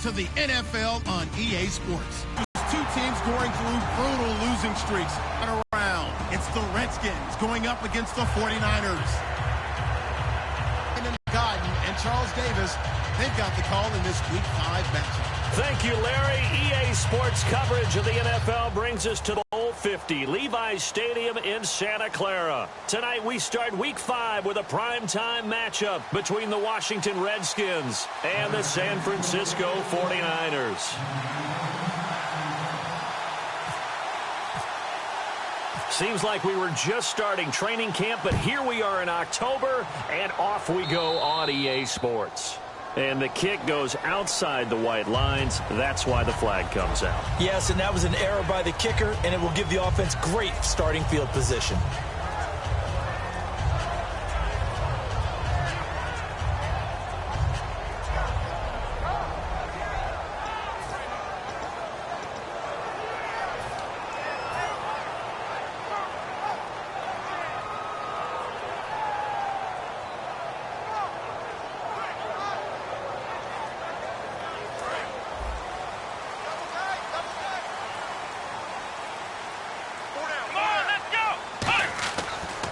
to the NFL on EA Sports. Two teams going through brutal losing streaks and around. It's the Redskins going up against the 49ers. And Godden and Charles Davis, they've got the call in this Week 5 matchup. Thank you, Larry. EA Sports coverage of the NFL brings us to the Bowl 50, Levi's Stadium in Santa Clara. Tonight we start Week 5 with a primetime matchup between the Washington Redskins and the San Francisco 49ers. Seems like we were just starting training camp, but here we are in October, and off we go on EA Sports. And the kick goes outside the white lines. That's why the flag comes out. Yes, and that was an error by the kicker, and it will give the offense great starting field position.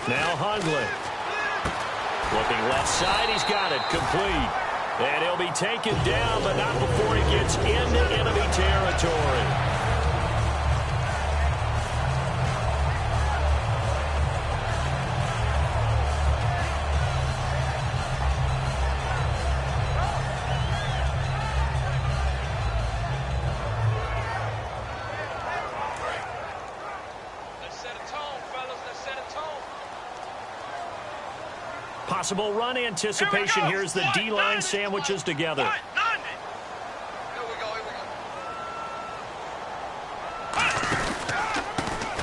Now Hundley. Looking left side, he's got it, complete. And he'll be taken down, but not before he gets into enemy territory. Possible run anticipation. Here's the D-line sandwiches together.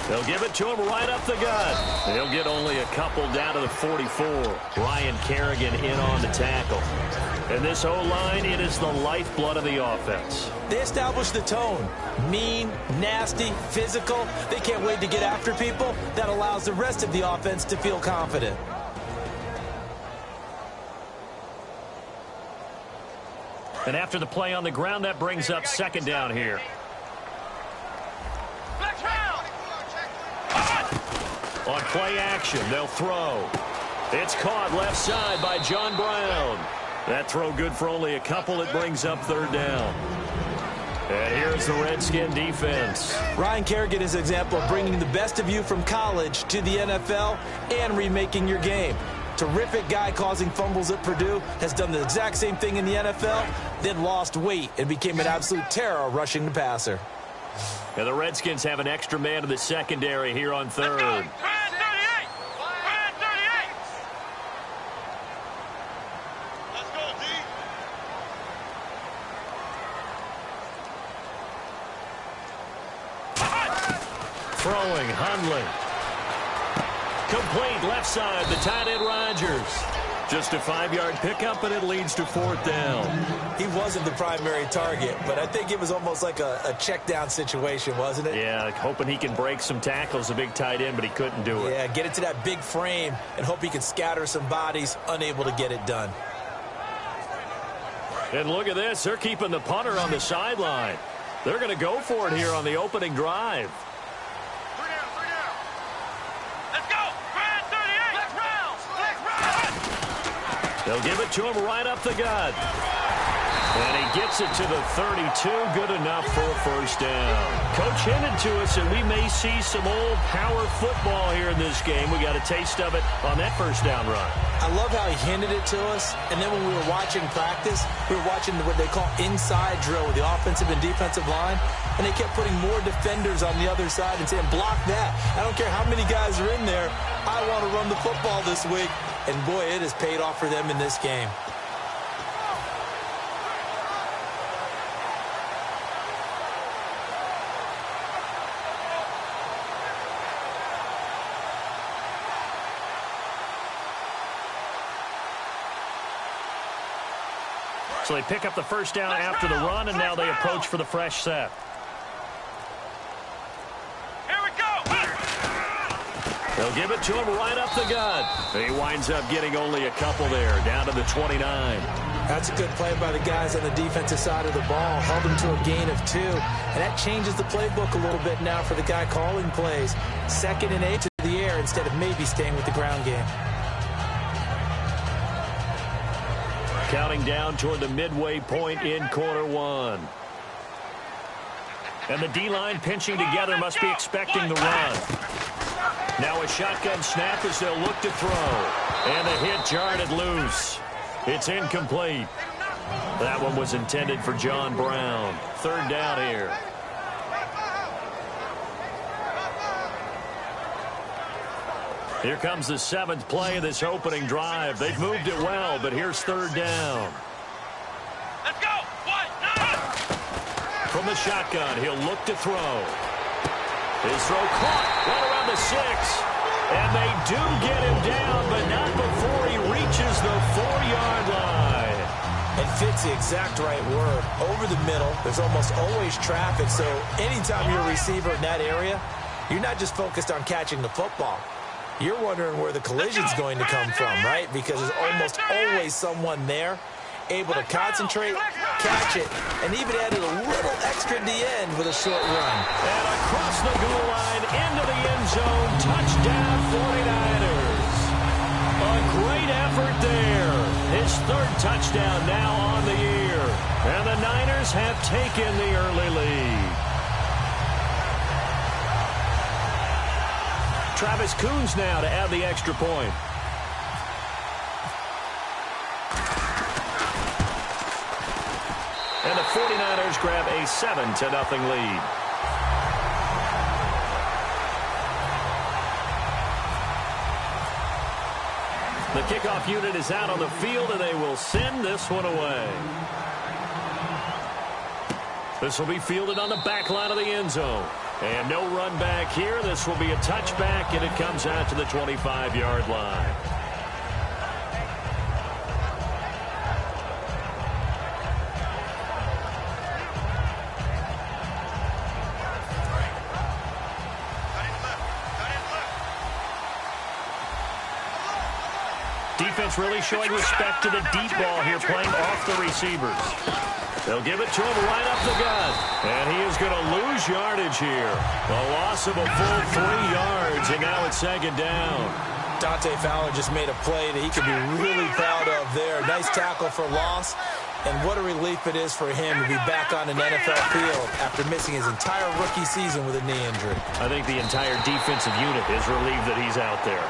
They'll give it to him right up the gut. They'll get only a couple down to the 44. Ryan Kerrigan in on the tackle. And this O-line, it is the lifeblood of the offense. They establish the tone. Mean, nasty, physical. They can't wait to get after people. That allows the rest of the offense to feel confident. And after the play on the ground, that brings up second down here. On play action, they'll throw. It's caught left side by John Brown. That throw good for only a couple. It brings up third down. And here's the Redskin defense. Ryan Kerrigan is an example of bringing the best of you from college to the NFL and remaking your game. Terrific guy causing fumbles at Purdue, has done the exact same thing in the NFL, then lost weight and became an absolute terror rushing the passer. And the Redskins have an extra man in the secondary here on third. Throwing, Hundley. Complete left side, the tight end Rodgers. Just a 5-yard pickup, and it leads to fourth down. He wasn't the primary target, but I think it was almost like a check down situation, wasn't it? Yeah, hoping he can break some tackles, a big tight end, but he couldn't do it. Yeah, get it to that big frame and hope he can scatter some bodies, unable to get it done. And look at this. They're keeping the punter on the sideline. They're going to go for it here on the opening drive. They'll give it to him right up the gut. And he gets it to the 32. Good enough for a first down. Coach hinted to us that we may see some old power football here in this game. We got a taste of it on that first down run. I love how he hinted it to us. And then when we were watching practice, we were watching what they call inside drill with the offensive and defensive line. And they kept putting more defenders on the other side and saying, block that. I don't care how many guys are in there. I want to run the football this week. And, boy, it has paid off for them in this game. So they pick up the first down after the run, and now they approach for the fresh set. They'll give it to him right up the gut. He winds up getting only a couple there, down to the 29. That's a good play by the guys on the defensive side of the ball. Held them to a gain of 2. And that changes the playbook a little bit now for the guy calling plays. 2nd and 8 to the air instead of maybe staying with the ground game. Counting down toward the midway point in quarter 1. And the D-line pinching together must be expecting the run. Now a shotgun snap as they'll look to throw. And the hit jarred it loose. It's incomplete. That one was intended for John Brown. 3rd down here. Here comes the 7th play of this opening drive. They've moved it well, but here's 3rd down. Let's go. From the shotgun, he'll look to throw. His throw caught right around the 6. And they do get him down, but not before he reaches the 4-yard line. And fits the exact right word. Over the middle, there's almost always traffic, so anytime you're a receiver in that area, you're not just focused on catching the football. You're wondering where the collision's going to come from, right? Because there's almost always someone there able to concentrate, catch it, and even added a little extra at the end with a short run. And across the goal line into the end zone, touchdown 49ers. A great effort there. His 3rd touchdown now on the year. And the Niners have taken the early lead. Travis Coons now to add the extra point. And the 49ers grab a 7-0 lead. The kickoff unit is out on the field, and they will send this one away. This will be fielded on the back line of the end zone. And no run back here. This will be a touchback, and it comes out to the 25-yard line. Defense really showing respect to the deep ball here, playing off the receivers. They'll give it to him right up the gut. And he is going to lose yardage here. A loss of a full 3 yards, and now it's 2nd down. Dante Fowler just made a play that he can be really proud of there. Nice tackle for loss. And what a relief it is for him to be back on an NFL field after missing his entire rookie season with a knee injury. I think the entire defensive unit is relieved that he's out there.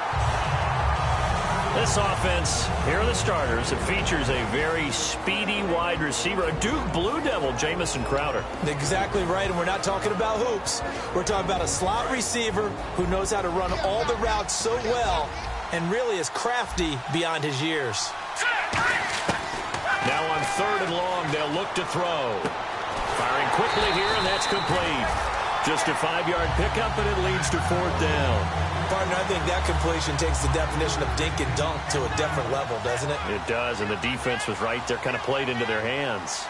This offense, here are the starters. It features a very speedy wide receiver, a Duke Blue Devil, Jamison Crowder. Exactly right, and we're not talking about hoops. We're talking about a slot receiver who knows how to run all the routes so well and really is crafty beyond his years. Now on 3rd and long, they'll look to throw. Firing quickly here, and that's complete. Just a 5-yard pickup, and it leads to 4th down. Partner, I think that completion takes the definition of dink and dunk to a different level, doesn't it? It does, and the defense was right there, kind of played into their hands.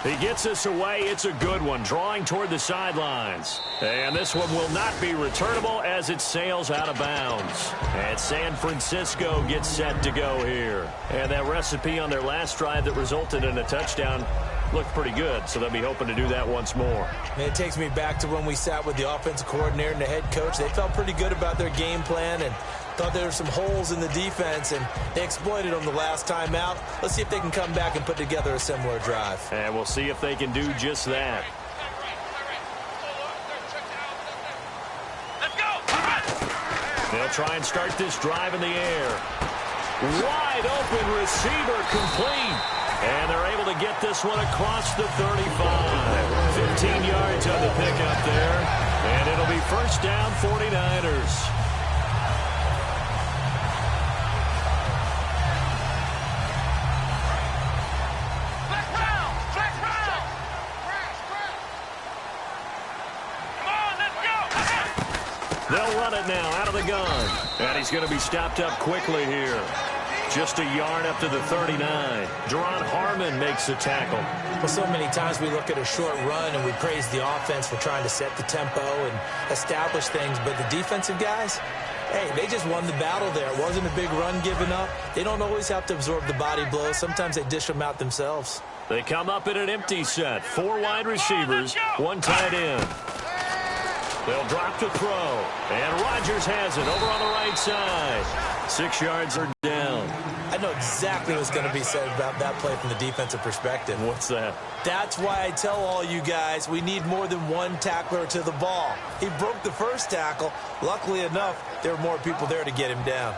He gets us away. It's a good one, drawing toward the sidelines. And this one will not be returnable as it sails out of bounds. And San Francisco gets set to go here. And that recipe on their last drive that resulted in a touchdown looked pretty good, so they'll be hoping to do that once more. And it takes me back to when we sat with the offensive coordinator and the head coach. They felt pretty good about their game plan and thought there were some holes in the defense, and they exploited them the last time out. Let's see if they can come back and put together a similar drive. And we'll see if they can do just that. Let's go. They'll try and start this drive in the air. Wide open receiver, complete. And they're able to get this one across the 35. 15 yards on the pickup there. And it'll be 1st down, 49ers. They'll run it now out of the gun. And he's going to be stopped up quickly here. Just a yard up to the 39. Deron Harmon makes the tackle. Well, so many times we look at a short run and we praise the offense for trying to set the tempo and establish things. But the defensive guys, Hey, they just won the battle there. It wasn't a big run given up. They don't always have to absorb the body blows. Sometimes they dish them out themselves. They come up in an empty set. 4 wide receivers, 1 tight end. They'll drop to throw. And Rodgers has it over on the right side. 6 yards are down. I know exactly what's going to be said about that play from the defensive perspective. What's that? That's why I tell all you guys we need more than one tackler to the ball. He broke the first tackle. Luckily enough, there were more people there to get him down.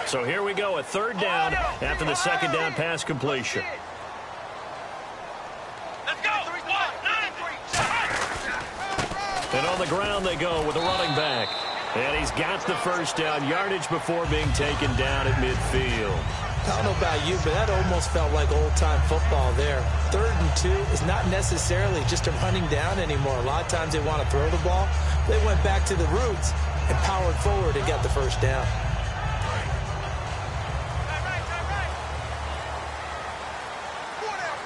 So here we go, a 3rd down after the 2nd down pass completion. Let's go. 1, 9, 3, And on the ground they go with the running back. And he's got the 1st down, yardage before being taken down at midfield. I don't know about you, but that almost felt like old-time football there. 3rd and 2 is not necessarily just a running down anymore. A lot of times they want to throw the ball. They went back to the roots and powered forward and got the 1st down.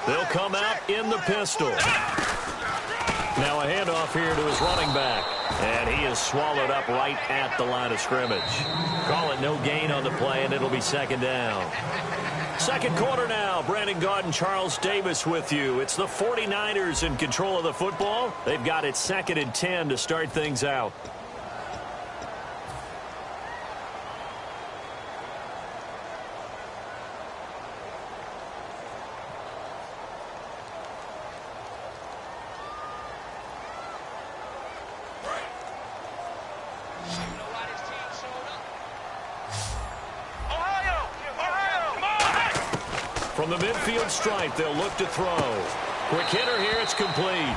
They'll come out in the pistol. Now a handoff here to his running back. And he is swallowed up right at the line of scrimmage. Call it no gain on the play, and it'll be 2nd down. 2nd quarter now. Brandon Gaudin, Charles Davis with you. It's the 49ers in control of the football. They've got it 2nd and 10 to start things out. From the midfield stripe, they'll look to throw. Quick hitter here, it's complete.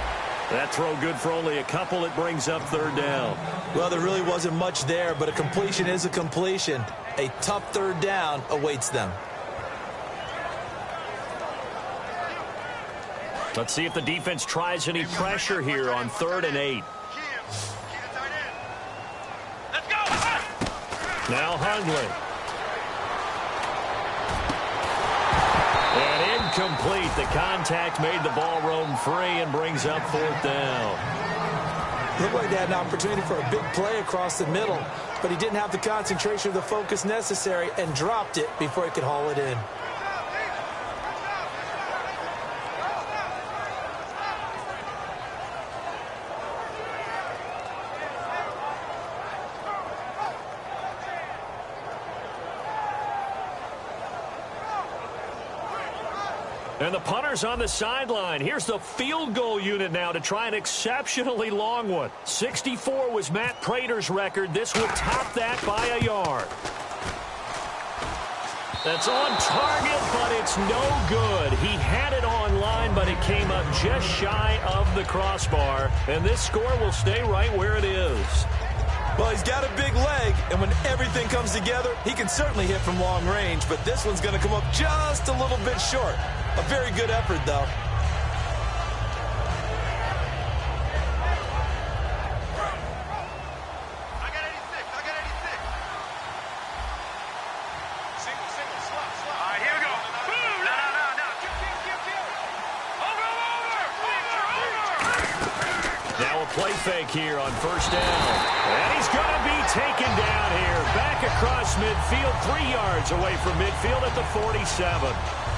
That throw good for only a couple. It brings up 3rd down. Well, there really wasn't much there, but a completion is a completion. A tough 3rd down awaits them. Let's see if the defense tries any pressure here on 3rd and 8. Let's go. Now Hundley. And incomplete. The contact made the ball roam free and brings up 4th down. Looked like they had an opportunity for a big play across the middle, but he didn't have the concentration or the focus necessary and dropped it before he could haul it in. And the punter's on the sideline. Here's the field goal unit now to try an exceptionally long one. 64 was Matt Prater's record. This would top that by a yard. That's on target, but it's no good. He had it on line, but it came up just shy of the crossbar. And this score will stay right where it is. Well, he's got a big leg, and when everything comes together, he can certainly hit from long range, but this one's going to come up just a little bit short. A very good effort, though. I got 86. Single, slot. All right, here we go. Boom! No. Over. Now a play fake here on 1st down. And he's going to be taken down here. Back across midfield, 3 yards away from midfield at the 47.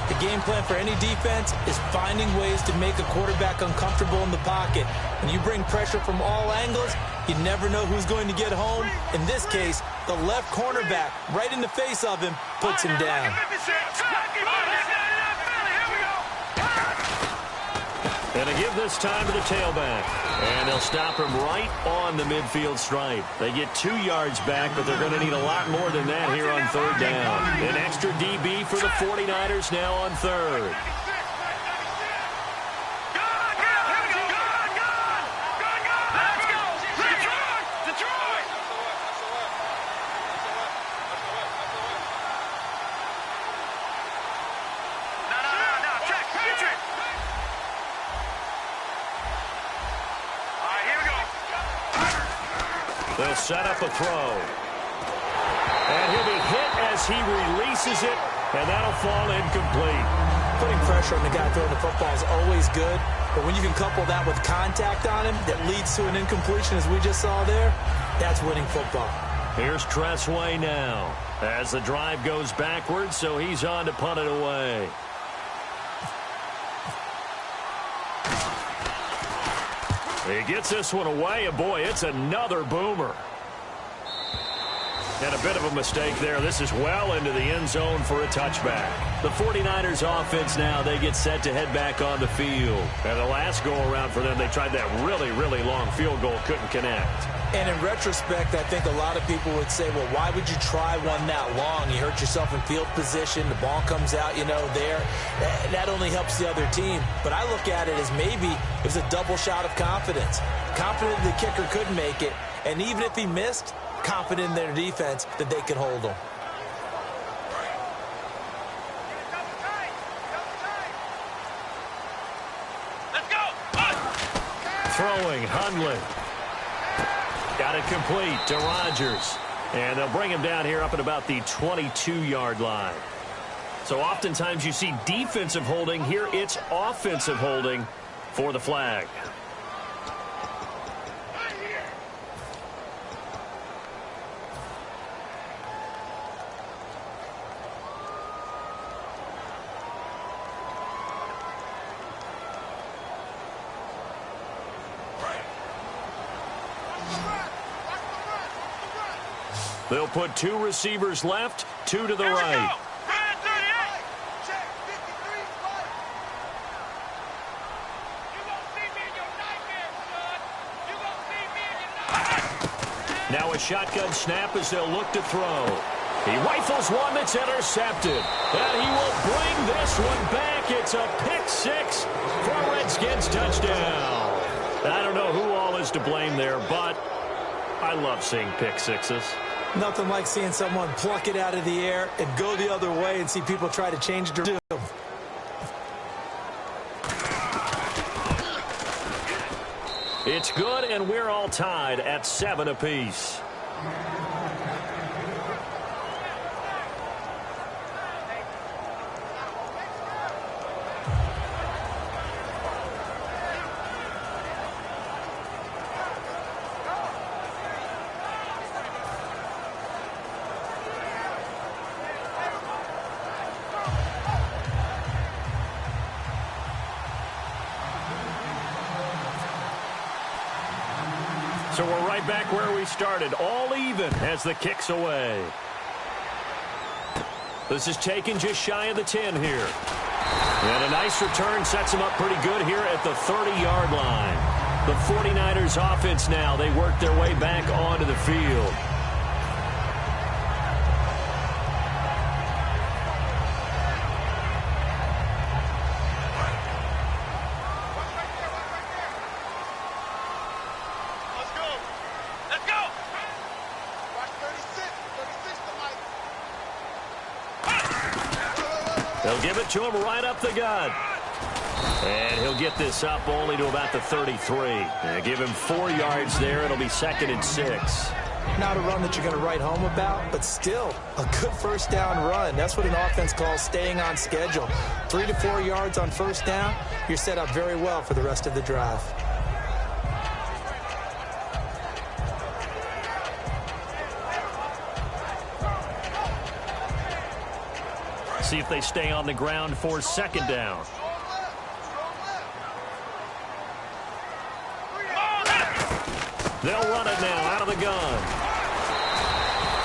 The game plan for any defense is finding ways to make a quarterback uncomfortable in the pocket. When you bring pressure from all angles, you never know who's going to get home. In this case, the left cornerback, right in the face of him, puts him down. And to give this time to the tailback. And they'll stop him right on the midfield stripe. They get 2 yards back, but they're going to need a lot more than that here on 3rd down. An extra DB for the 49ers now on 3rd. They'll set up a throw. And he'll be hit as he releases it, and that'll fall incomplete. putting pressure on the guy throwing the football is always good, but when you can couple that with contact on him that leads to an incompletion, as we just saw there, that's winning football. Here's Tressway now as the drive goes backwards, so he's on to punt it away. He gets this one away, and boy, it's another boomer. And a bit of a mistake there. This is well into the end zone for a touchback. The 49ers offense now, they get set to head back on the field. And the last go-around for them, they tried that really, really long field goal, couldn't connect. And in retrospect, I think a lot of people would say, well, why would you try one that long? You hurt yourself in field position. The ball comes out, there. That only helps the other team. But I look at it as maybe it was a double shot of confidence. Confident the kicker could make it. And even if he missed, confident in their defense that they could hold him. Let's go. Throwing, Hundley. Got it complete to Rodgers. And they'll bring him down here up at about the 22-yard line. So oftentimes you see defensive holding. Here it's offensive holding for the flag. They'll put two receivers left, two to the right. Now a shotgun snap as they'll look to throw. He rifles one that's intercepted. And he will bring this one back. It's a pick six for a Redskins touchdown. I don't know who all is to blame there, but I love seeing pick sixes. Nothing like seeing someone pluck it out of the air and go the other way and see people try to change direction. It's good, and we're all tied at 7 apiece. So we're right back where we started, all even as the kick's away. This is taken just shy of the 10 here. And a nice return sets them up pretty good here at the 30-yard line. The 49ers offense now, they work their way back onto the field. They'll give it to him right up the gut. And he'll get this up only to about the 33. And give him 4 yards there. It'll be 2nd and 6. Not a run that you're going to write home about, but still a good first down run. That's what an offense calls staying on schedule. 3 to 4 yards on first down, you're set up very well for the rest of the drive. See if they stay on the ground for 2nd down. They'll run it now out of the gun.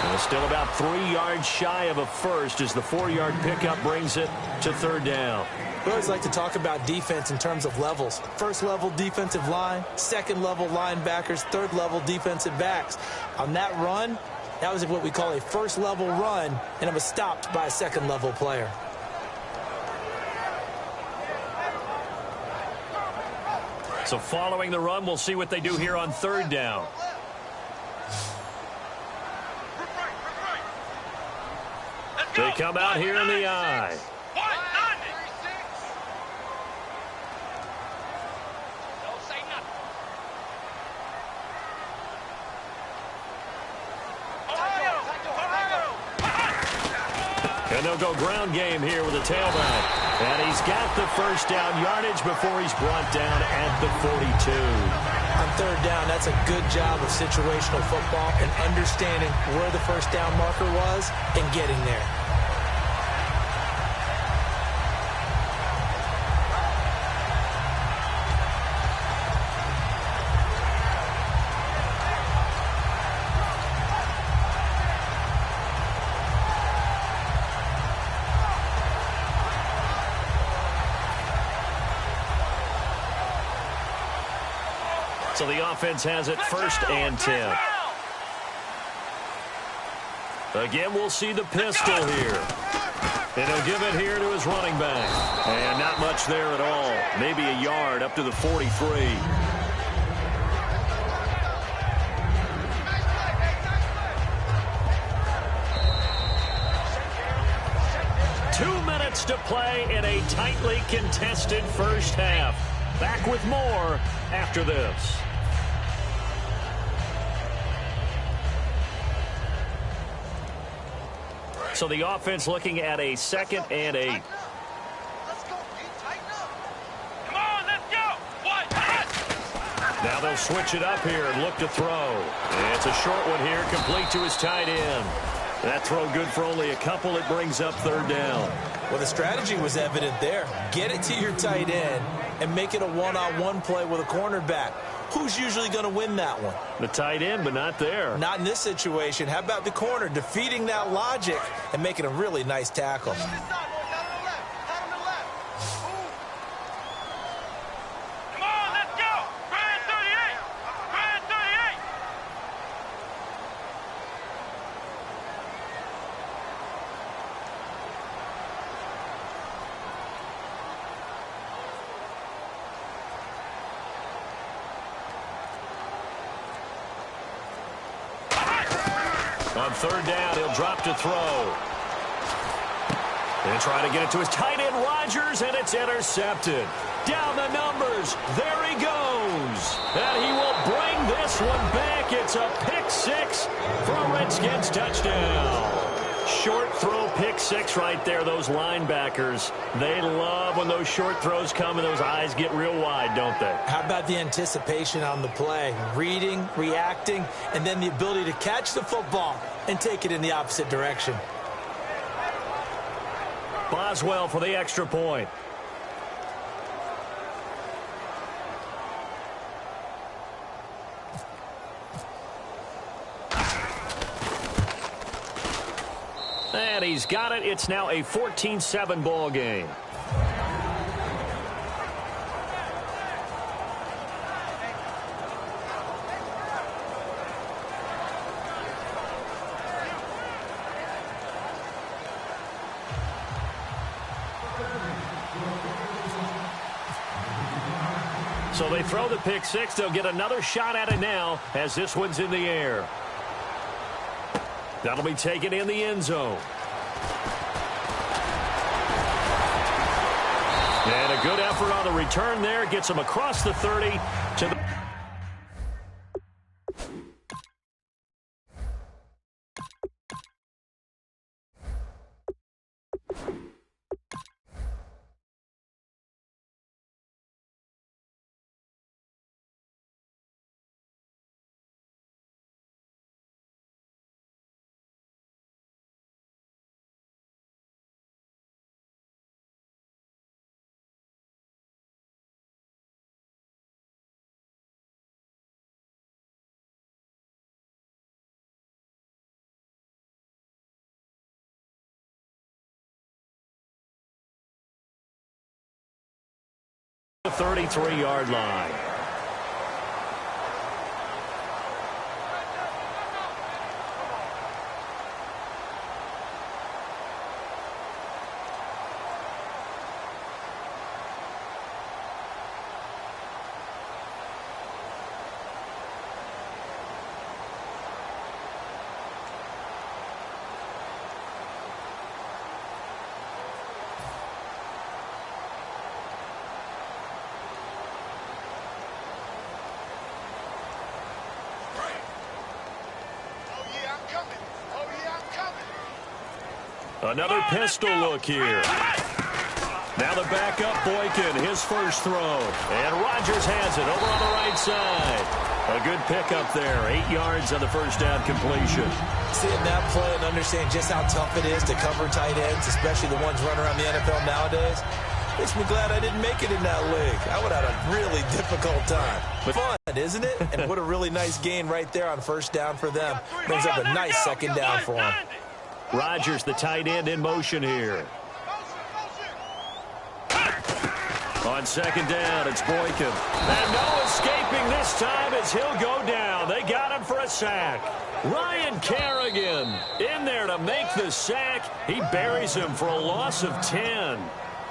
And it's still about 3 yards shy of a first as the 4-yard pickup brings it to 3rd down. We always like to talk about defense in terms of levels. 1st level defensive line, 2nd level linebackers, 3rd level defensive backs. On that run, that was what we call a 1st level run, and it was stopped by a 2nd level player. So following the run, we'll see what they do here on 3rd down. They come out here in the eye. And they'll go ground game here with a tailback. And he's got the first down yardage before he's brought down at the 42. On third down, that's a good job of situational football and understanding where the first down marker was and getting there. So the offense has it 1st and 10. Again, we'll see the pistol here. And he'll give it here to his running back. And not much there at all. Maybe a yard up to the 43. To play in a tightly contested first half. Back with more after this. So the offense looking at a 2nd and 8. Come on, let's go. Now they'll switch it up here and look to throw. And it's a short one here, complete to his tight end. That throw good for only a couple. It brings up 3rd down. Well, the strategy was evident there. Get it to your tight end and make it a one-on-one play with a cornerback. Who's usually going to win that one? The tight end, but not there. Not in this situation. How about the corner defeating that logic and making a really nice tackle? Come on, let's go. Brand 38. Brand 38. On 3rd down, he'll drop to throw. And try to get it to his tight end, Rodgers, and it's intercepted. Down the numbers. There he goes. And he will bring this one back. It's a pick 6 for a Redskins touchdown. Short throw, pick 6 right there. Those linebackers, they love when those short throws come and those eyes get real wide, don't they? How about the anticipation on the play? Reading, reacting, and then the ability to catch the football and take it in the opposite direction. Boswell for the extra point. And he's got it. It's now a 14-7 ball game. So they throw the pick 6. They'll get another shot at it now as this one's in the air. That'll be taken in the end zone. And a good effort on the return there. Gets him across the 30 to the... The 33-yard line. Another pistol look here. Now the backup Boykin, his first throw. And Rodgers has it over on the right side. A good pickup there. 8 yards on the first down completion. Seeing that play and understand just how tough it is to cover tight ends, especially the ones running around the NFL nowadays, makes me glad I didn't make it in that league. I would have had a really difficult time. But fun, isn't it? And what a really nice gain right there on first down for them. Brings up a nice second down for them. Rodgers, the tight end, in motion here. On second down, it's Boykin. And no escaping this time as he'll go down. They got him for a sack. Ryan Kerrigan in there to make the sack. He buries him for a loss of 10.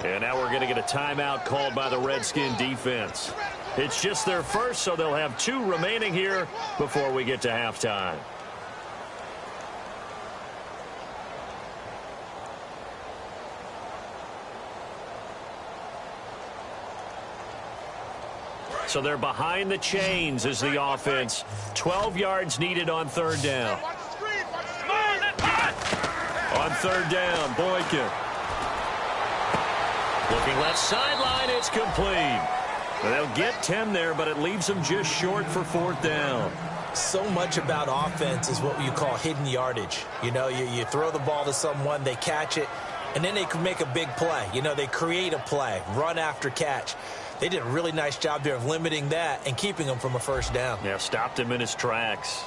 And now we're going to get a timeout called by the Redskin defense. It's just their first, so they'll have 2 remaining here before we get to halftime. So they're behind the chains as the offense. 12 yards needed on third down. On third down, Boykin. Looking left sideline, it's complete. They'll get 10 there, but it leaves them just short for fourth down. So much about offense is what you call hidden yardage. You know, you throw the ball to someone, they catch it, and then they can make a big play. You know, they create a play, run after catch. They did a really nice job there of limiting that and keeping him from a first down. Yeah, stopped him in his tracks.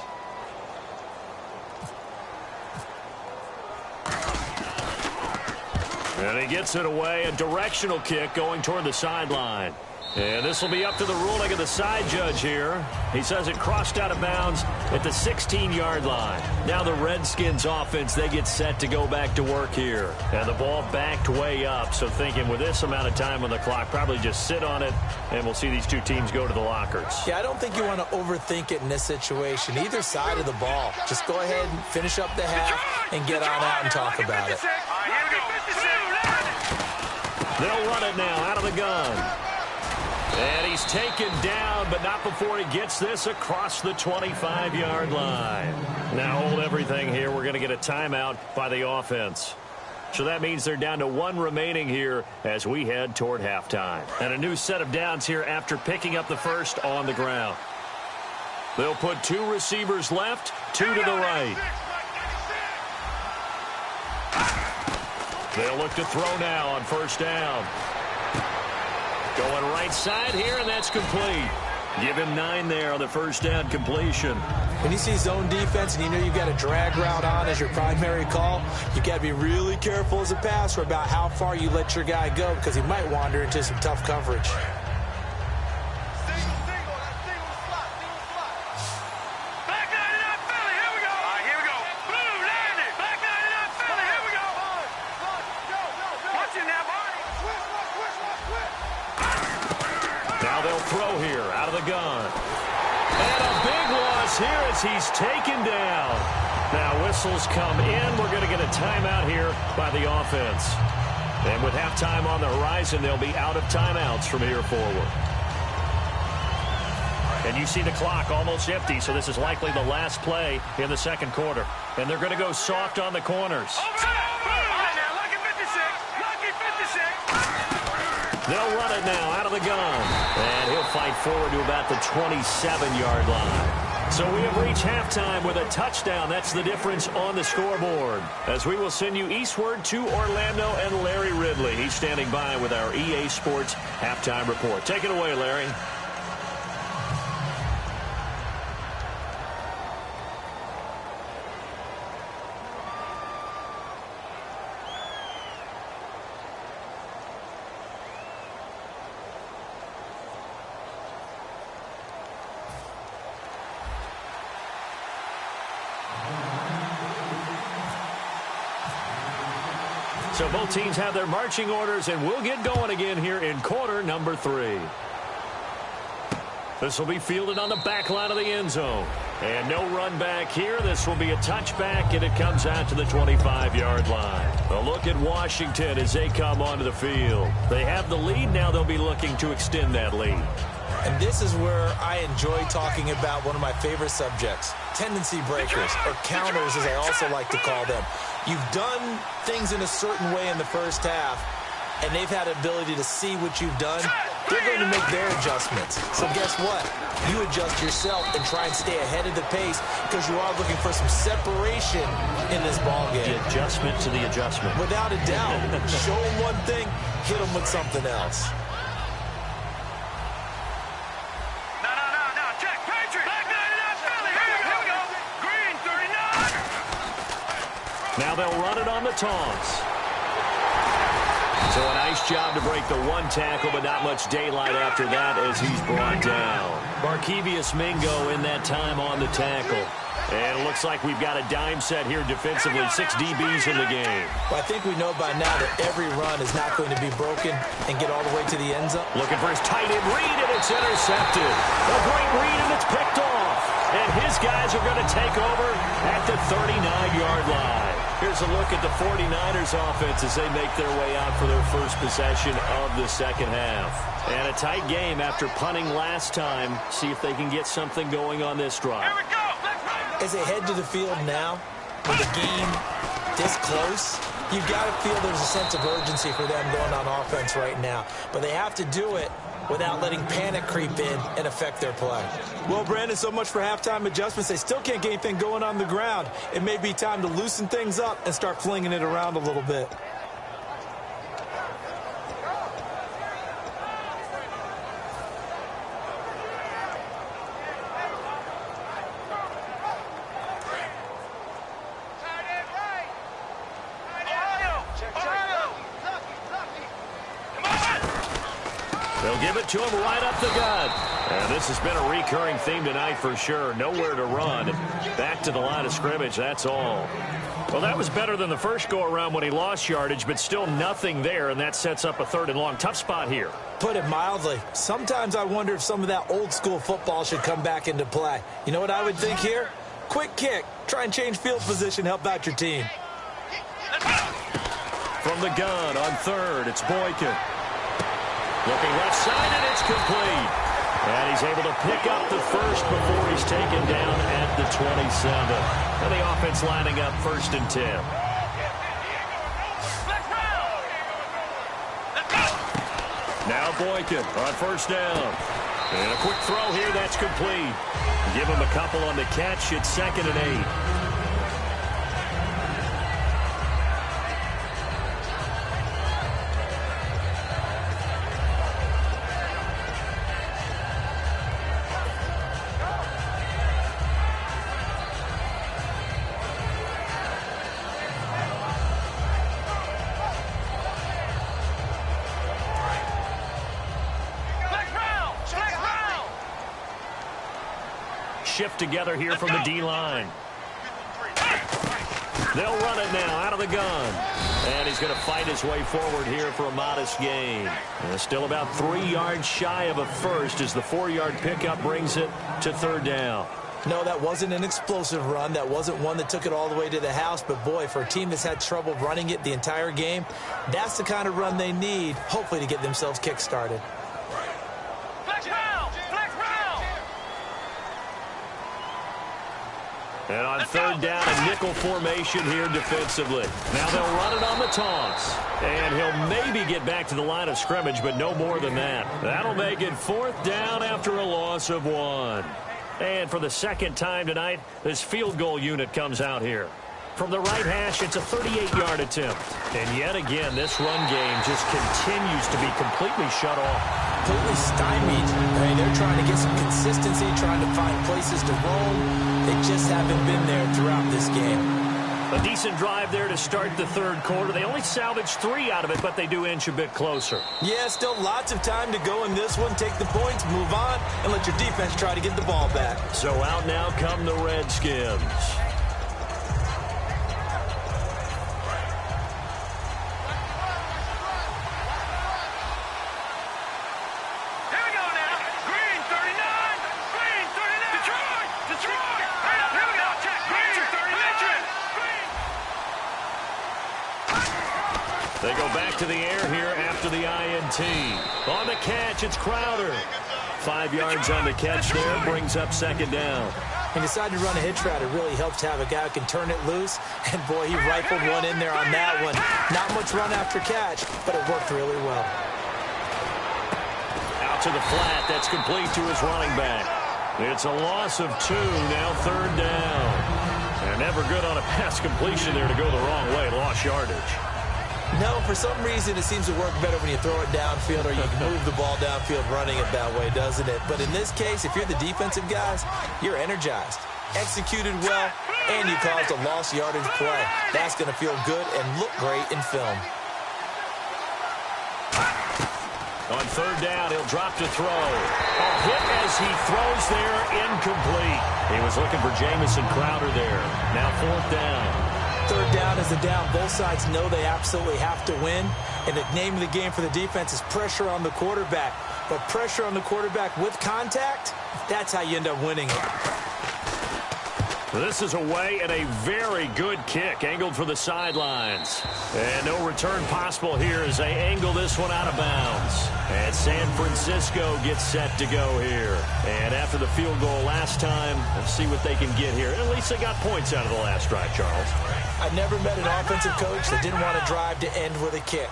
And he gets it away, a directional kick going toward the sideline. And this will be up to the ruling of the side judge here. He says it crossed out of bounds at the 16-yard line. Now the Redskins offense, they get set to go back to work here. And the ball backed way up, so thinking with this amount of time on the clock, probably just sit on it, and we'll see these two teams go to the lockers. Yeah, I don't think you want to overthink it in this situation. Either side of the ball. Just go ahead and finish up the half and get on out and talk about it. They'll run it now out of the gun. And he's taken down, but not before he gets this across the 25-yard line. Now hold everything here. We're going to get a timeout by the offense. So that means they're down to 1 remaining here as we head toward halftime. And a new set of downs here after picking up the first on the ground. They'll put 2 receivers left, 2 to the right. They'll look to throw now on first down. Going right side here, and that's complete. Give him 9 there on the first down completion. When you see zone defense and you know you've got a drag route on as your primary call, you've got to be really careful as a passer about how far you let your guy go because he might wander into some tough coverage. Throw here out of the gun. And a big loss here as he's taken down. Now whistles come in. We're going to get a timeout here by the offense. And with halftime on the horizon, they'll be out of timeouts from here forward. And you see the clock almost empty, so this is likely the last play in the second quarter. And they're going to go soft on the corners. They'll run it now out of the gun. And he'll fight forward to about the 27-yard line. So we have reached halftime with a touchdown. That's the difference on the scoreboard. As we will send you eastward to Orlando and Larry Ridley. He's standing by with our EA Sports halftime report. Take it away, Larry. So both teams have their marching orders, and we'll get going again here in quarter number 3. This will be fielded on the back line of the end zone. And no run back here. This will be a touchback, and it comes out to the 25-yard line. A look at Washington as they come onto the field. They have the lead. Now they'll be looking to extend that lead. And this is where I enjoy talking about one of my favorite subjects, tendency breakers, or counters as I also like to call them. You've done things in a certain way in the first half, and they've had the ability to see what you've done. They're going to make their adjustments. So guess what? You adjust yourself and try and stay ahead of the pace because you are looking for some separation in this ball game. The adjustment to the adjustment. Without a doubt. Show them one thing, hit them with something else. No. Check. Patriot. Black 99 Philly. Here we go. Green 39. Now they'll run it on the taunts. So a nice job to break the one tackle, but not much daylight after that as he's brought down. Barkevius Mingo in that time on the tackle. And it looks like we've got a dime set here defensively. 6 DBs in the game. Well, I think we know by now that every run is not going to be broken and get all the way to the end zone. Looking for his tight end read, and it's intercepted. A great read, and it's picked off. And his guys are going to take over at the 39-yard line. Here's a look at the 49ers offense as they make their way out for their first possession of the second half. And a tight game after punting last time. See if they can get something going on this drive. Here we go. As they head to the field now, with the game this close, you've got to feel there's a sense of urgency for them going on offense right now. But they have to do it without letting panic creep in and affect their play. Well, Brandon, so much for halftime adjustments. They still can't get anything going on the ground. It may be time to loosen things up and start flinging it around a little bit. They'll give it to him right up the gut. And this has been a recurring theme tonight for sure. Nowhere to run. Back to the line of scrimmage, that's all. Well, that was better than the first go-around when he lost yardage, but still nothing there, and that sets up a 3rd and long. Tough spot here. Put it mildly. Sometimes I wonder if some of that old-school football should come back into play. You know what I would think here? Quick kick. Try and change field position, help out your team. From the gun on 3rd, it's Boykin. Looking left side, and it's complete. And he's able to pick up the first before he's taken down at the 27. And the offense lining up 1st and 10. Now Boykin on 1st down. And a quick throw here, that's complete. Give him a couple on the catch. It's 2nd and 8. Shift together here from the D-line. They'll run it now out of the gun. And he's going to fight his way forward here for a modest gain. And still about 3 yards shy of a first as the 4-yard pickup brings it to 3rd down. No, that wasn't an explosive run. That wasn't one that took it all the way to the house. But, boy, for a team that's had trouble running it the entire game, that's the kind of run they need, hopefully, to get themselves kick-started. And on 3rd down, a nickel formation here defensively. Now they'll run it on the taunts. And he'll maybe get back to the line of scrimmage, but no more than that. That'll make it 4th down after a loss of 1. And for the 2nd time tonight, this field goal unit comes out here. From the right hash, it's a 38-yard attempt. And yet again, this run game just continues to be completely shut off. Completely stymied. I mean, they're trying to get some consistency, trying to find places to roam. They just haven't been there throughout this game. A decent drive there to start the 3rd quarter. They only salvaged 3 out of it, but they do inch a bit closer. Yeah, still lots of time to go in this one. Take the points, move on, and let your defense try to get the ball back. So out now come the Redskins. They go back to the air here after the INT. On the catch, it's Crowder. 5 yards on the catch there, brings up 2nd down. When you decide to run a hitch route, it really helps to have a guy who can turn it loose. And, boy, he rifled one in there on that one. Not much run after catch, but it worked really well. Out to the flat. That's complete to his running back. It's a loss of 2, now 3rd down. They're never good on a pass completion there to go the wrong way. Lost yardage. No, for some reason it seems to work better when you throw it downfield or you can move the ball downfield running it that way, doesn't it? But in this case, if you're the defensive guys, you're energized, executed well, and you caused a lost yardage play. That's going to feel good and look great in film. On 3rd down, he'll drop to throw. A hit as he throws there, incomplete. He was looking for Jamison Crowder there. Now 4th down. 3rd down is a down. Both sides know they absolutely have to win. And the name of the game for the defense is pressure on the quarterback. But pressure on the quarterback with contact, that's how you end up winning it. This is away and a very good kick, angled for the sidelines. And no return possible here as they angle this one out of bounds. And San Francisco gets set to go here. And after the field goal last time, let's see what they can get here. At least they got points out of the last drive, Charles. I never met an offensive coach that didn't want to drive to end with a kick.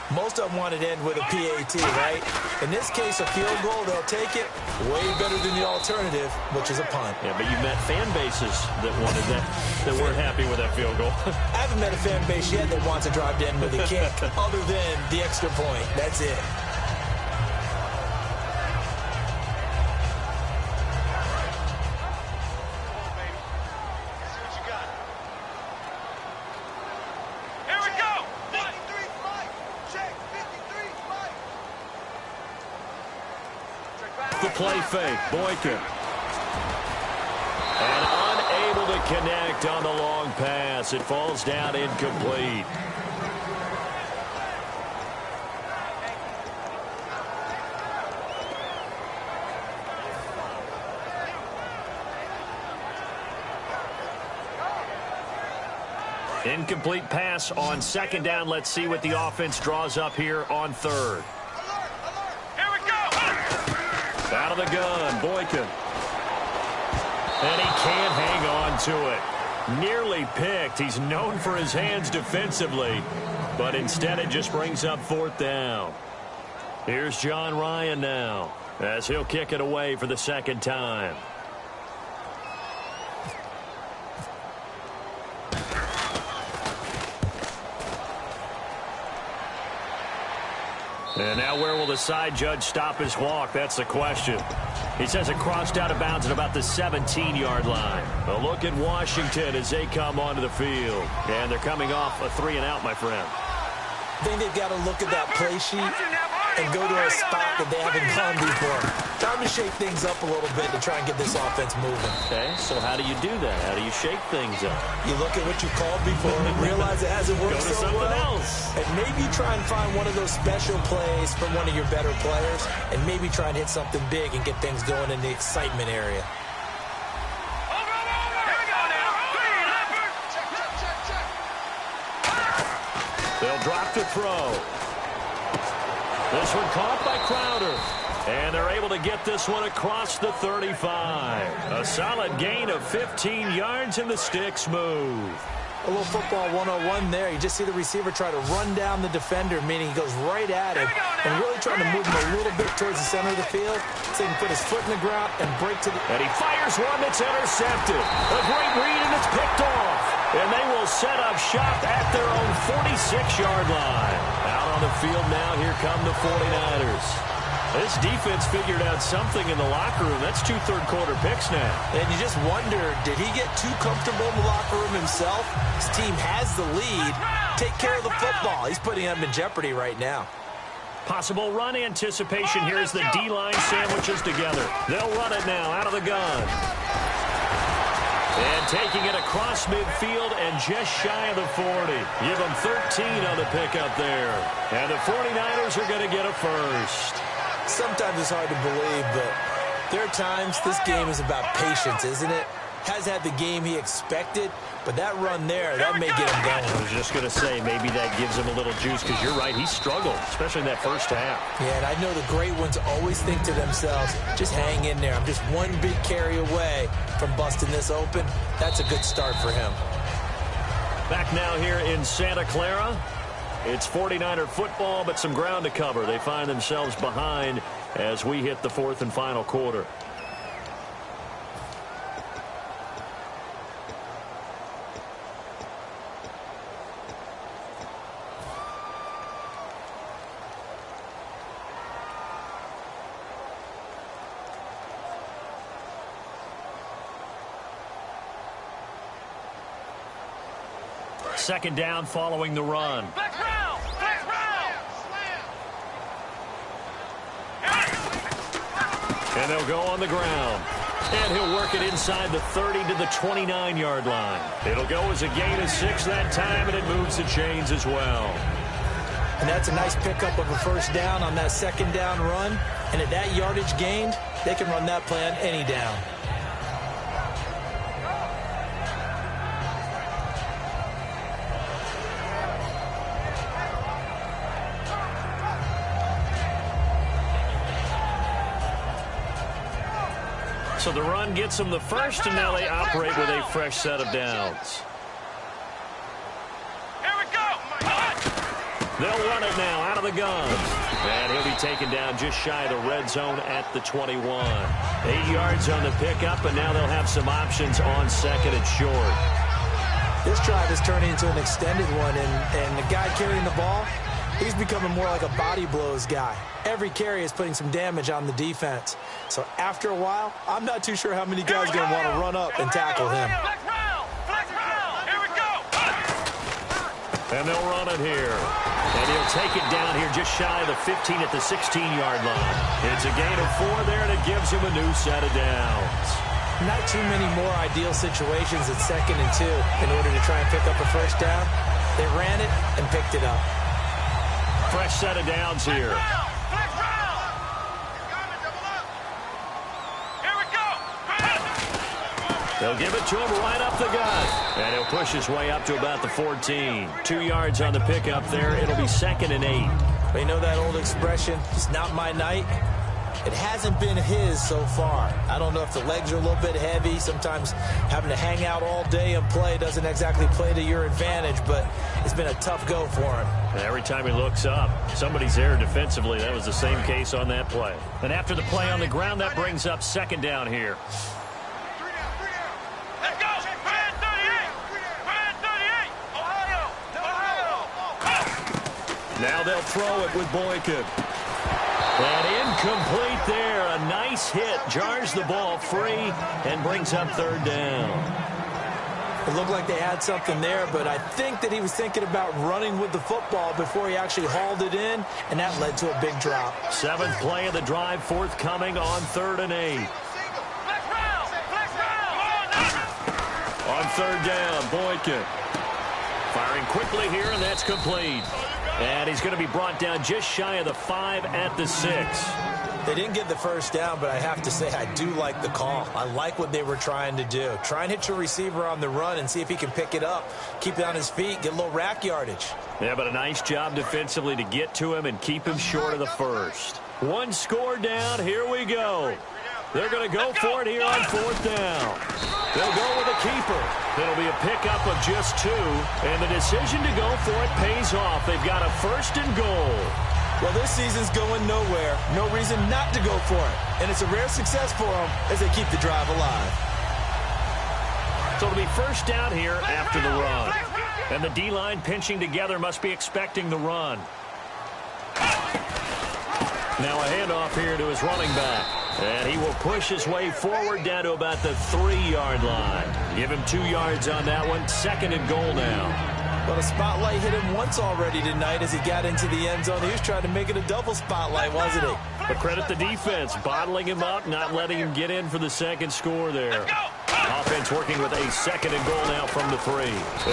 Most of them wanted to end with a PAT, right? In this case, a field goal, they'll take it way better than the alternative, which is a punt. Yeah, but you met fan bases that wanted that, that weren't happy with that field goal. I haven't met a fan base yet that wants to drive to end with a kick, other than the extra point. That's it. The play fake, Boykin. And unable to connect on the long pass. It falls down incomplete. Incomplete pass on 2nd down. Let's see what the offense draws up here on 3rd. Out of the gun, Boykin. And he can't hang on to it. Nearly picked. He's known for his hands defensively, but instead it just brings up 4th down. Here's John Ryan now as he'll kick it away for the 2nd time. And now where will the side judge stop his walk? That's the question. He says it crossed out of bounds at about the 17-yard line. A look at Washington as they come onto the field. And they're coming off a 3-and-out, my friend. I think they've got to look at that play sheet and go to a spot that they haven't gone before. Time to shake things up a little bit to try and get this offense moving. Okay, so how do you do that? How do you shake things up? You look at what you called before and realize it hasn't worked so well. Else. And maybe try and find one of those special plays from one of your better players and maybe try and hit something big and get things going in the excitement area. They'll drop to throw. This one caught by Crowder. And they're able to get this one across the 35. A solid gain of 15 yards and the sticks move. A little football 101 there. You just see the receiver try to run down the defender, meaning he goes right at him and really trying to move him a little bit towards the center of the field so he can put his foot in the ground and break to the... And he fires one that's intercepted. A great read, and it's picked off. And they will set up shop at their own 46-yard line. Out on the field now, here come the 49ers. This defense figured out something in the locker room. That's 2 third-quarter picks now. And you just wonder, did he get too comfortable in the locker room himself? His team has the lead. Take care of the football. He's putting them in jeopardy right now. Possible run anticipation here as the D-line sandwiches together. They'll run it now out of the gun. And taking it across midfield and just shy of the 40. Give them 13 on the pickup there. And the 49ers are going to get a first. Sometimes it's hard to believe, but there are times this game is about patience, isn't it? has had the game he expected, but that run there, that may get him going. I was just going to say, maybe that gives him a little juice, because you're right, he struggled, especially in that first half. Yeah, and I know the great ones always think to themselves, just hang in there. I'm just one big carry away from busting this open. That's a good start for him. Back now here in Santa Clara. It's 49er football, but some ground to cover. They find themselves behind as we hit the fourth and final quarter. Second down following the run. Flex round! Flex round! And they'll go on the ground. And he'll work it inside the 30 to the 29-yard line. It'll go as a gain of 6 that time, and it moves the chains as well. And that's a nice pickup of a first down on that second down run. And at that yardage gained, they can run that play on any down. So the run gets them the first, and now they operate with a fresh set of downs. Here we go! They'll run it now out of the gun. And he'll be taken down just shy of the red zone at the 21. 8 yards on the pickup, and now they'll have some options on second and short. This drive is turning into an extended one, and the guy carrying the ball, he's becoming more like a body blows guy. Every carry is putting some damage on the defense. So after a while, I'm not too sure how many guys are going to want to run up and tackle him. Flex round! Flex round! Here we go! And they'll run it here. And he'll take it down here just shy of the 15 at the 16-yard line. It's a gain of 4 there, and it gives him a new set of downs. Not too many more ideal situations at 2nd and 2 in order to try and pick up a first down. They ran it and picked it up. Fresh set of downs here. Flex round! Here we go! They'll give it to him right up the gut. And he'll push his way up to about the 14. 2 yards on the pickup there. It'll be 2nd and 8. But you know that old expression, it's not my night? It hasn't been his so far. I don't know if the legs are a little bit heavy. Sometimes having to hang out all day and play doesn't exactly play to your advantage, but it's been a tough go for him. And every time he looks up, somebody's there defensively. That was the same case on that play. And after the play on the ground, that brings up second down here. Let's go! Brand 38! Brand 38! Ohio! Ohio! Now they'll throw it with Boykin. And incomplete there. A nice hit. Jars the ball free and brings up third down. It looked like they had something there, but I think that he was thinking about running with the football before he actually hauled it in, and that led to a big drop. 7th play of the drive forthcoming on 3rd and 8. Flex round! Flex round! On 3rd down, Boykin. Firing quickly here, and that's complete. And he's going to be brought down just shy of the 5 at the 6. They didn't get the first down, but I have to say I do like the call. I like what they were trying to do. Try and hit your receiver on the run and see if he can pick it up, keep it on his feet, get a little rack yardage. Yeah, but a nice job defensively to get to him and keep him short of the first. 1 score down. Here we go. They're going to go for it here on 4th down. They'll go with a keeper. It'll be a pickup of just 2, and the decision to go for it pays off. They've got a 1st and goal. Well, this season's going nowhere. No reason not to go for it. And it's a rare success for them as they keep the drive alive. So it'll be 1st down here after the run. And the D-line pinching together must be expecting the run. Now a handoff here to his running back. And he will push his way forward down to about the 3-yard line. Give him 2 yards on that one. 2nd and goal now. Well, the spotlight hit him once already tonight as he got into the end zone. He was trying to make it a double spotlight, wasn't he? But credit the defense, bottling him up, not letting him get in for the 2nd score there. Offense working with a 2nd and goal now from the 3.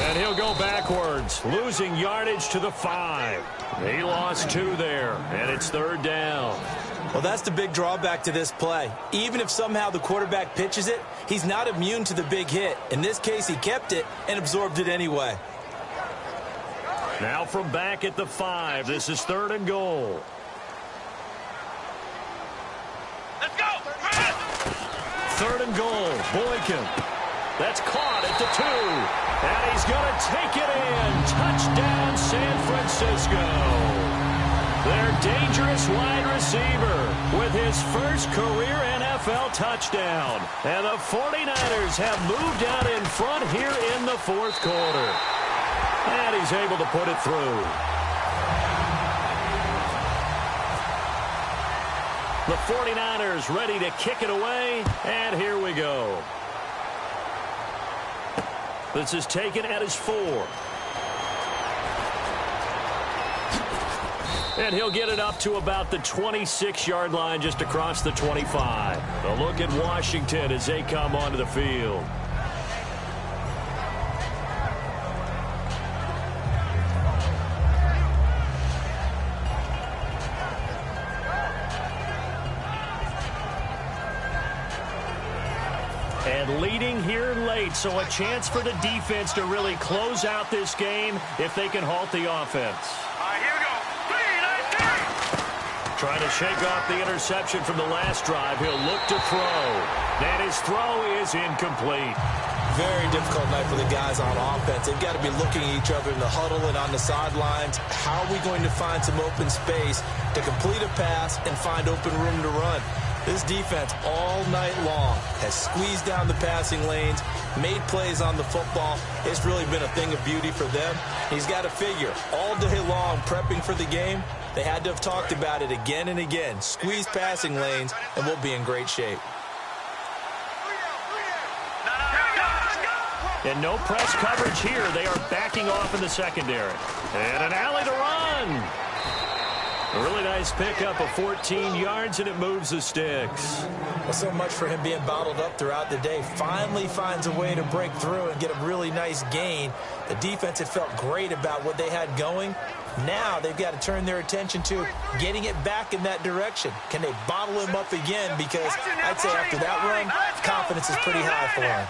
And he'll go backwards, losing yardage to the 5. He lost 2 there, and it's 3rd down. Well, that's the big drawback to this play. Even if somehow the quarterback pitches it, he's not immune to the big hit. In this case, he kept it and absorbed it anyway. Now from back at the 5, this is 3rd and goal. Let's go. 3rd and goal, Boykin. That's caught at the 2. And he's going to take it in. Touchdown, San Francisco. Their dangerous wide receiver with his first career NFL touchdown. And the 49ers have moved out in front here in the 4th quarter. And he's able to put it through. The 49ers ready to kick it away. And here we go. This is taken at his 4. And he'll get it up to about the 26-yard line just across the 25. A look at Washington as they come onto the field. And leading here late, so a chance for the defense to really close out this game if they can halt the offense. All right, here we go. 3, 9, 10. Trying to shake off the interception from the last drive. He'll look to throw. And his throw is incomplete. Very difficult night for the guys on offense. They've got to be looking at each other in the huddle and on the sidelines. How are we going to find some open space to complete a pass and find open room to run? This defense all night long has squeezed down the passing lanes, made plays on the football. It's really been a thing of beauty for them. He's got to figure all day long prepping for the game. They had to have talked about it again and again. Squeeze passing lanes, and we'll be in great shape. And no press coverage here. They are backing off in the secondary. And an alley to run. A really nice pickup of 14 yards, and it moves the sticks. Well, so much for him being bottled up throughout the day. Finally finds a way to break through and get a really nice gain. The defense had felt great about what they had going. Now they've got to turn their attention to getting it back in that direction. Can they bottle him up again? Because I'd say after that run, confidence is pretty high for him.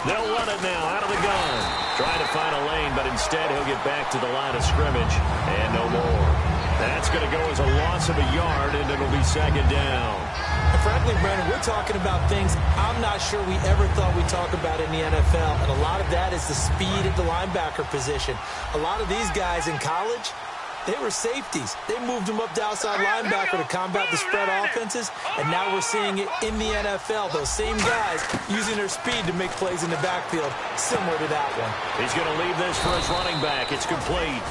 They'll run it now out of the gun. Trying to find a lane, but instead he'll get back to the line of scrimmage. And no more. That's going to go as a loss of a yard, and it'll be 2nd down. And frankly, Brandon, we're talking about things I'm not sure we ever thought we'd talk about in the NFL. And a lot of that is the speed at the linebacker position. A lot of these guys in college, they were safeties. They moved them up to outside linebacker to combat the spread offenses, and now we're seeing it in the NFL. Those same guys using their speed to make plays in the backfield, similar to that one. He's going to leave this for his running back. It's complete.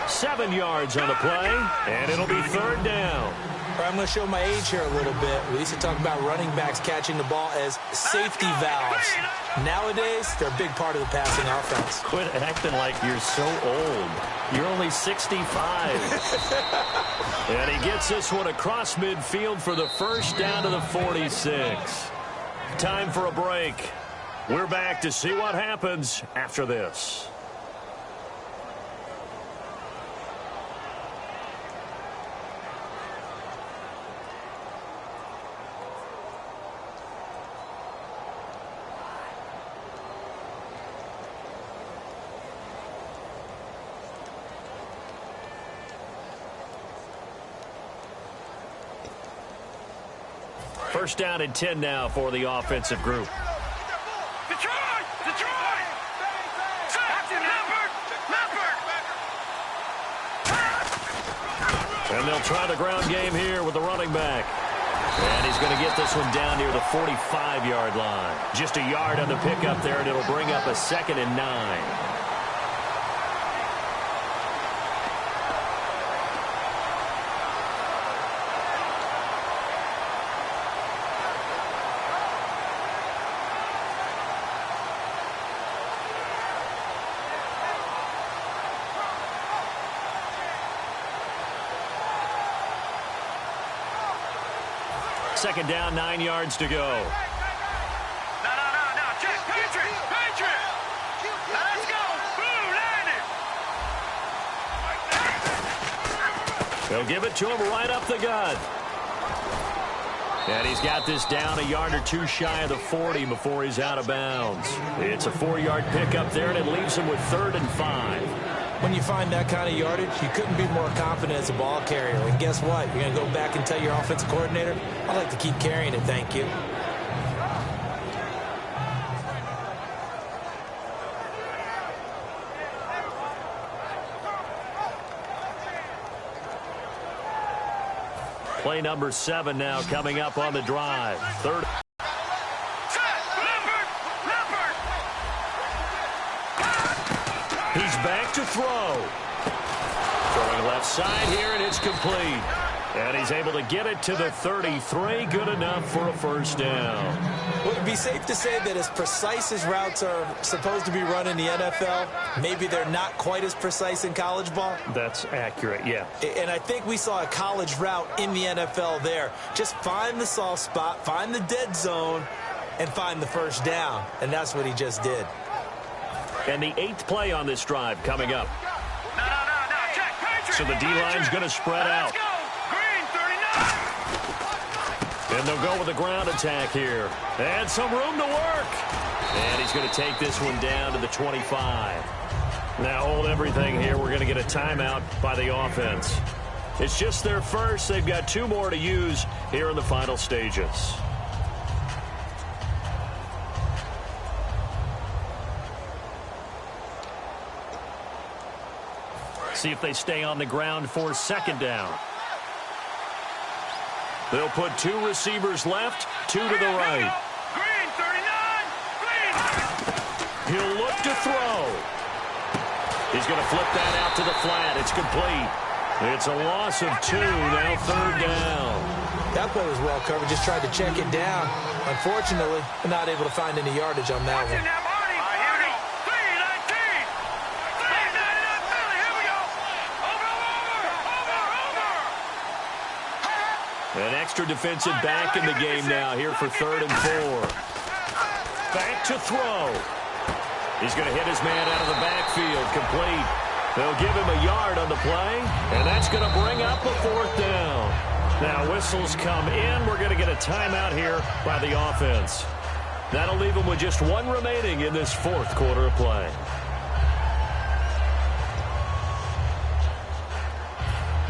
7 yards on the play, and it'll be 3rd down. I'm going to show my age here a little bit. We used to talk about running backs catching the ball as safety valves. Nowadays, they're a big part of the passing offense. Quit acting like you're so old. You're only 65. And he gets this one across midfield for the first down to the 46. Time for a break. We're back to see what happens after this. First down and 10 now for the offensive group. Detroit! Detroit! And they'll try the ground game here with the running back. And he's going to get this one down near the 45-yard line. Just a yard on the pickup there, and it'll bring up a 2nd and 9. Second down, 9 yards to go. They'll give it to him right up the gut. And he's got this down a yard or two shy of the 40 before he's out of bounds. It's a 4-yard pickup there, and it leaves him with 3rd and 5. When you find that kind of yardage, you couldn't be more confident as a ball carrier. And guess what? You're going to go back and tell your offensive coordinator, I'd like to keep carrying it, thank you. Play number 7 now coming up on the drive. 3rd. He's back to throw. Throwing left side here, and it's complete. And he's able to get it to the 33. Good enough for a first down. Would it be safe to say that as precise as routes are supposed to be run in the NFL, maybe they're not quite as precise in college ball? That's accurate, yeah. And I think we saw a college route in the NFL there. Just find the soft spot, find the dead zone, and find the first down. And that's what he just did. And the 8th play on this drive coming up. No, check. Patriot. So the D-line's going to spread out. Let's go. Green, 39. And they'll go with a ground attack here. And some room to work. And he's going to take this one down to the 25. Now hold everything here. We're going to get a timeout by the offense. It's just their first. They've got 2 more to use here in the final stages. See if they stay on the ground for 2nd down. They'll put 2 receivers left, 2 to the right. Green, 39. Green. He'll look to throw. He's going to flip that out to the flat. It's complete. It's a loss of 2, now 3rd down. That play was well covered, just tried to check it down. Unfortunately, not able to find any yardage on that one. An extra defensive back in the game now here for 3rd and 4. Back to throw. He's going to hit his man out of the backfield. Complete. They'll give him a yard on the play, and that's going to bring up a 4th down. Now whistles come in. We're going to get a timeout here by the offense. That'll leave them with just 1 remaining in this 4th quarter of play.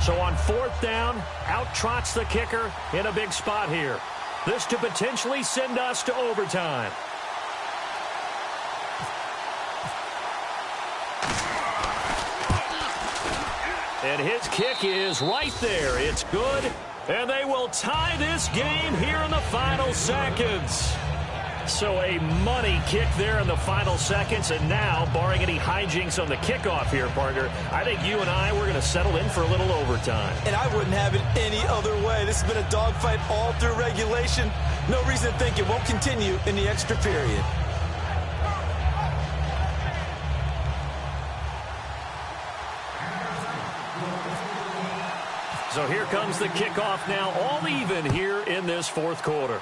So on 4th down, out trots the kicker in a big spot here. This to potentially send us to overtime. And his kick is right there. It's good. And they will tie this game here in the final seconds. So a money kick there in the final seconds. And now, barring any hijinks on the kickoff here, partner, I think you and I, we're going to settle in for a little overtime. And I wouldn't have it any other way. This has been a dogfight all through regulation. No reason to think it won't continue in the extra period. So here comes the kickoff now, all even here in this 4th quarter.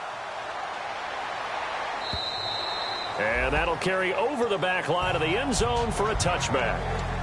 And that'll carry over the back line of the end zone for a touchback.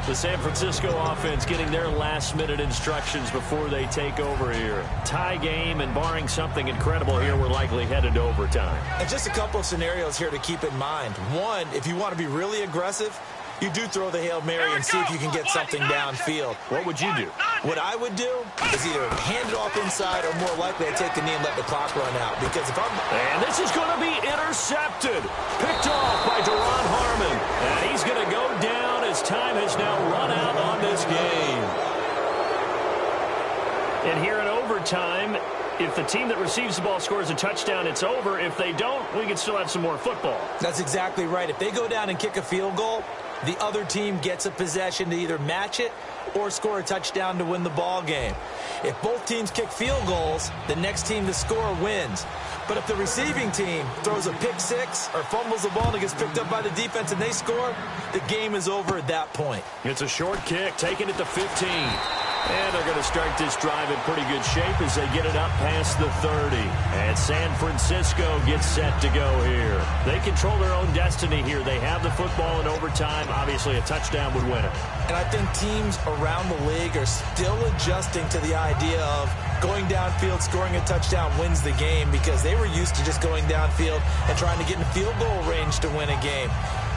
The San Francisco offense getting their last-minute instructions before they take over here. Tie game, and barring something incredible here, we're likely headed to overtime. And just a couple of scenarios here to keep in mind. One, if you want to be really aggressive, you do throw the Hail Mary and see if you can get something downfield. What would you do? What I would do is either hand it off inside, or more likely I'd take the knee and let the clock run out. Because if I'm... And this is going to be intercepted. Picked off by Deron Harmon. And he's going to go down as time has now run out on this game. And here in overtime, if the team that receives the ball scores a touchdown, it's over. If they don't, we can still have some more football. That's exactly right. If they go down and kick a field goal, the other team gets a possession to either match it or score a touchdown to win the ball game. If both teams kick field goals, the next team to score wins. But if the receiving team throws a pick six or fumbles the ball and it gets picked up by the defense and they score, the game is over at that point. It's a short kick, taking it to 15. And they're going to start this drive in pretty good shape as they get it up past the 30. And San Francisco gets set to go here. They control their own destiny here. They have the football in overtime. Obviously, a touchdown would win it. And I think teams around the league are still adjusting to the idea of going downfield, scoring a touchdown wins the game, because they were used to just going downfield and trying to get in field goal range to win a game.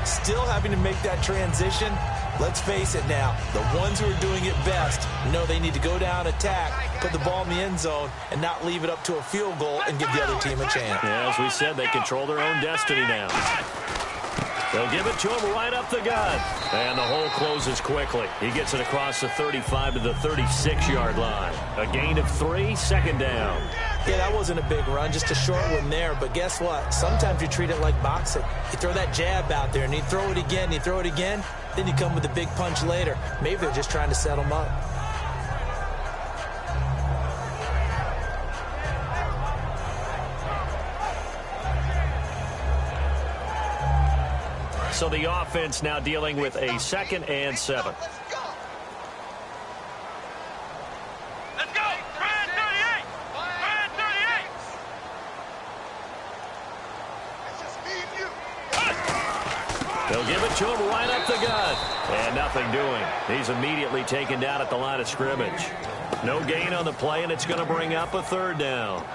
Still having to make that transition. Let's face it now, the ones who are doing it best know they need to go down, attack, put the ball in the end zone, and not leave it up to a field goal and give the other team a chance. Yeah, as we said, they control their own destiny now. They'll give it to him right up the gut. And the hole closes quickly. He gets it across the 35 to the 36-yard line. A gain of 3, second down. Yeah, that wasn't a big run, just a short one there. But guess what? Sometimes you treat it like boxing. You throw that jab out there, and you throw it again, you throw it again. Then you come with a big punch later. Maybe they're just trying to set them up. So the offense now dealing with a 2nd and 7. Let's go! Brand 38! Brand 38! It's just me and you. They'll give it to him right up the gut. And nothing doing. He's immediately taken down at the line of scrimmage. No gain on the play, and it's going to bring up a 3rd down.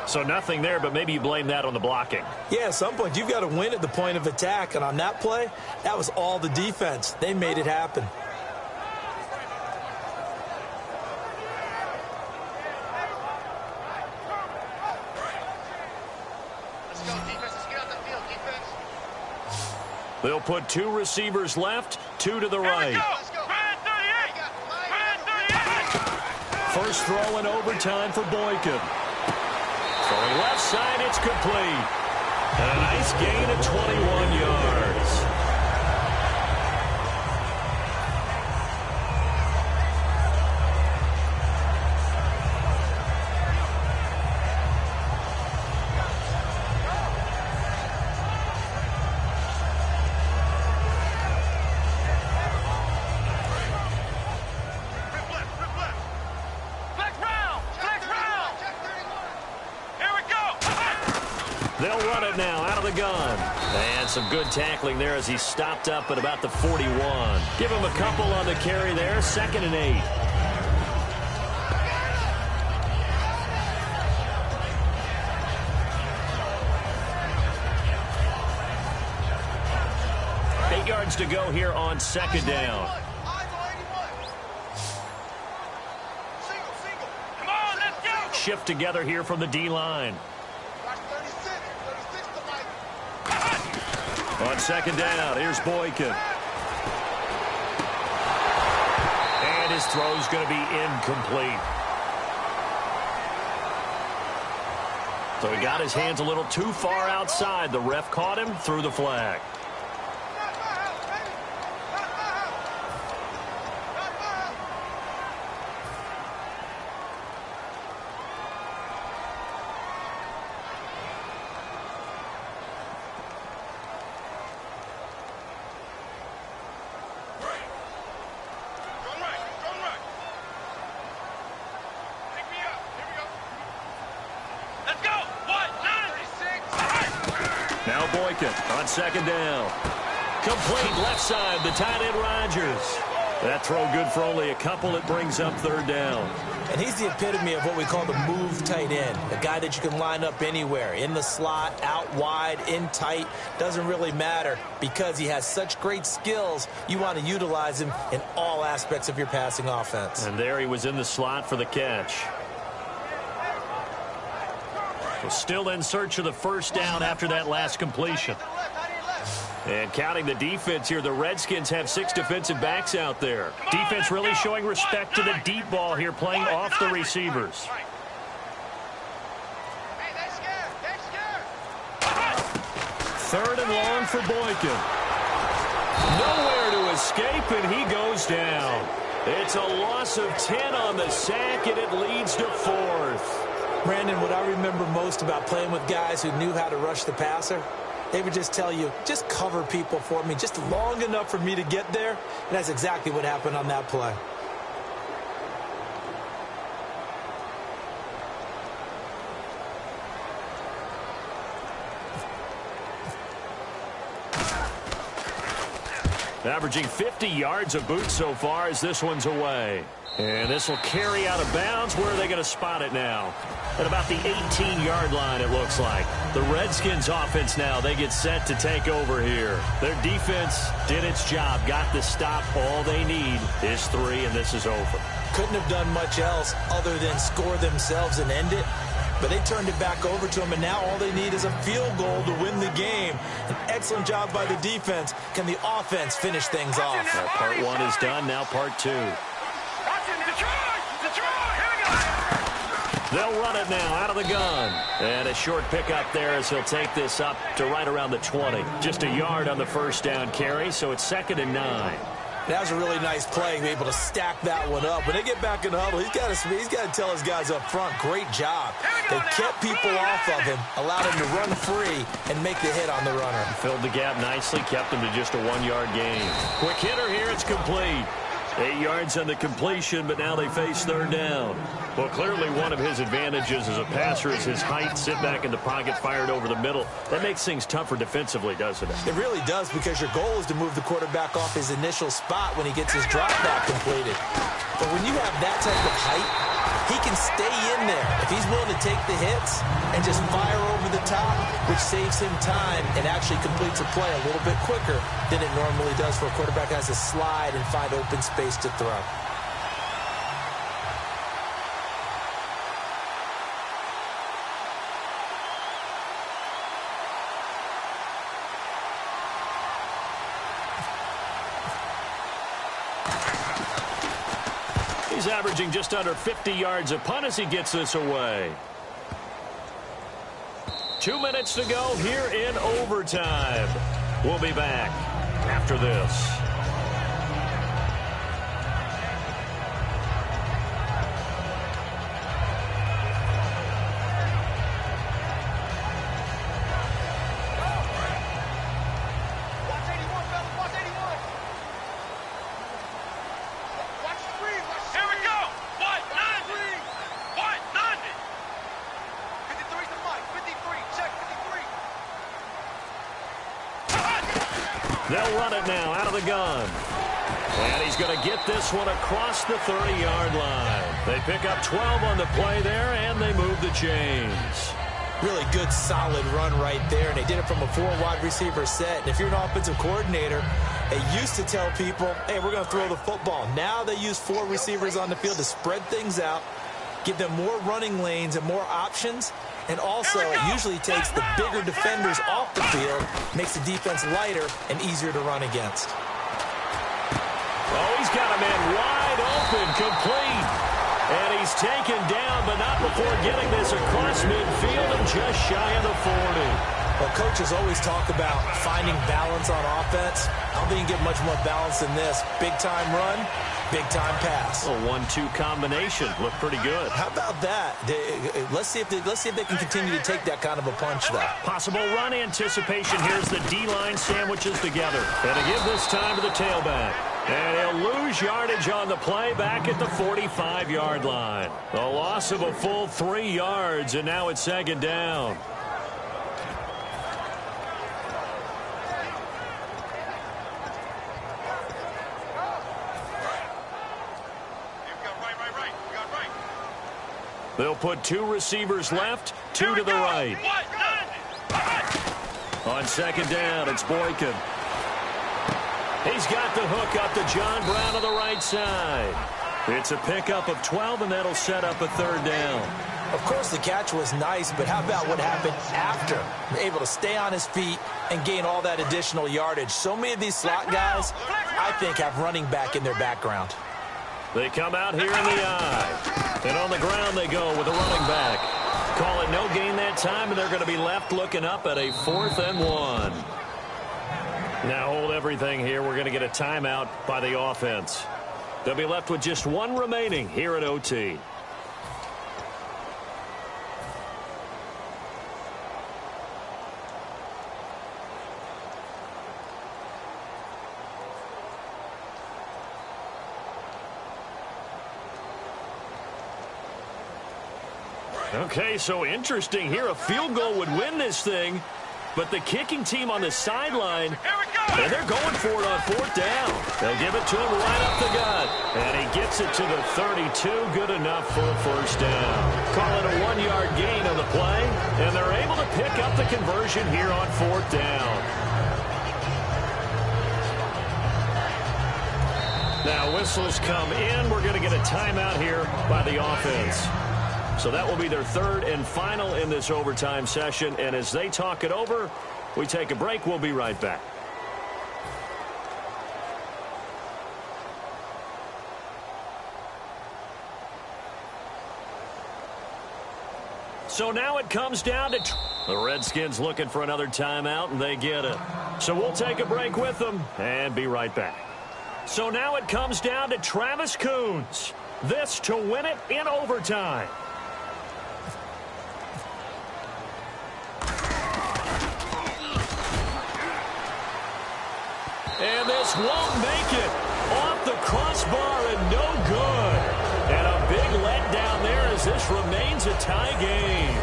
So nothing there, but maybe you blame that on the blocking. Yeah, at some point you've got to win at the point of attack. And on that play, that was all the defense. They made it happen. Let's go, defense. Let's get on the field, defense. They'll put 2 receivers left, 2 to the right. Let's go. Brand 38! Brand 38! First throw in overtime for Boykin. Throwing left side, it's complete. And a nice gain of 21 yards. They'll run it now out of the gun. And some good tackling there as he stopped up at about the 41. Give him a couple on the carry there. 2nd and 8. Eight yards to go here on 2nd down. Come on, let's go! Shift together here from the D-line. On 2nd down, here's Boykin. And his throw's going to be incomplete. So he got his hands a little too far outside. The ref caught him, threw the flag. Now Boykin on 2nd down. Complete left side, the tight end Rodgers. That throw good for only a couple. It brings up 3rd down. And he's the epitome of what we call the move tight end. A guy that you can line up anywhere. In the slot, out wide, in tight. Doesn't really matter because he has such great skills. You want to utilize him in all aspects of your passing offense. And there he was in the slot for the catch. Still in search of the 1st down after that last completion. And counting the defense here, the Redskins have 6 defensive backs out there. Defense really showing respect to the deep ball here, playing off the receivers. 3rd and long for Boykin. Nowhere to escape, and he goes down. It's a loss of 10 on the sack, and it leads to 4th. Brandon, what I remember most about playing with guys who knew how to rush the passer, they would just tell you, just cover people for me, just long enough for me to get there. And that's exactly what happened on that play. Averaging 50 yards a boot so far as this one's away. And this will carry out of bounds. Where are they going to spot it now? At about the 18-yard line, it looks like. The Redskins offense now, they get set to take over here. Their defense did its job, got the stop. All they need is 3, and this is over. Couldn't have done much else other than score themselves and end it. But they turned it back over to them, and now all they need is a field goal to win the game. An excellent job by the defense. Can the offense finish things off? Well, part 1 is done, now part 2. They'll run it now out of the gun. And a short pickup there as he'll take this up to right around the 20. Just a yard on the first down carry, so it's 2nd and 9. That was a really nice play, able to stack that one up. When they get back in the huddle, he's got to tell his guys up front, great job. They kept people off of him, allowed him to run free, and make the hit on the runner. Filled the gap nicely, kept him to just a 1-yard gain. Quick hitter here, it's complete. 8 yards on the completion, but now they face 3rd down. Well, clearly one of his advantages as a passer is his height. Sit back in the pocket, fired over the middle. That makes things tougher defensively, doesn't it? It really does, because your goal is to move the quarterback off his initial spot when he gets his drop back completed. But when you have that type of height, he can stay in there if he's willing to take the hits and just fire over the top, which saves him time and actually completes a play a little bit quicker than it normally does for a quarterback that has to slide and find open space to throw. He's averaging just under 50 yards a punt as he gets this away. 2 minutes to go here in overtime. We'll be back after this. They'll run it now out of the gun. And he's going to get this one across the 30-yard line. They pick up 12 on the play there, and they move the chains. Really good, solid run right there, and they did it from a 4-wide receiver set. And if you're an offensive coordinator, they used to tell people, hey, we're going to throw the football. Now they use 4 receivers on the field to spread things out, give them more running lanes and more options. And also, it usually takes the bigger defenders off the field, makes the defense lighter and easier to run against. Oh, he's got a man wide open, complete. And he's taken down, but not before getting this across midfield and just shy of the 40. Well, coaches always talk about finding balance on offense. I don't think you can get much more balance than this. Big-time run, big-time pass. A 1-2 combination. Looked pretty good. How about that? Let's see if they can continue to take that kind of a punch, though. Possible run anticipation. Here's the D-line sandwiches together. And to give this time to the tailback. And he'll lose yardage on the play back at the 45-yard line. A loss of a full 3 yards, and now it's 2nd down. They'll put 2 receivers left, 2 to the right. On 2nd down, it's Boykin. He's got the hook up to John Brown on the right side. It's a pickup of 12, and that'll set up a 3rd down. Of course, the catch was nice, but how about what happened after? Able to stay on his feet and gain all that additional yardage. So many of these slot guys, I think, have running back in their background. They come out here in the eye. And on the ground they go with a running back. Call it no gain that time, and they're going to be left looking up at a 4th and 1. Now hold everything here. We're going to get a timeout by the offense. They'll be left with just 1 remaining here at OT. Okay, so interesting here. A field goal would win this thing. but the kicking team on the sideline, and they're going for it on 4th down. They'll give it to him right up the gut, and he gets it to the 32, good enough for a 1st down. Call it a 1-yard gain on the play, and they're able to pick up the conversion here on 4th down. Now whistles come in. We're going to get a timeout here by the offense. So that will be their 3rd and final in this overtime session. And as they talk it over, we take a break. We'll be right back. So now it comes down to the Redskins looking for another timeout, and they get it. So we'll take a break with them and be right back. So now it comes down to Travis Coons. This to win it in overtime. And this won't make it. Off the crossbar and no good. And a big letdown there as this remains a tie game.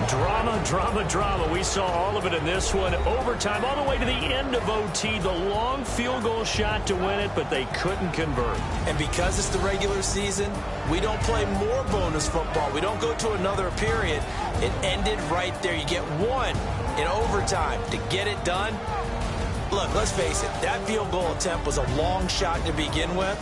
Drama, drama, drama. We saw all of it in this one. Overtime all the way to the end of OT. The long field goal shot to win it, but they couldn't convert. And because it's the regular season, we don't play more bonus football. We don't go to another period. It ended right there. You get one in overtime to get it done. Look, let's face it, that field goal attempt was a long shot to begin with.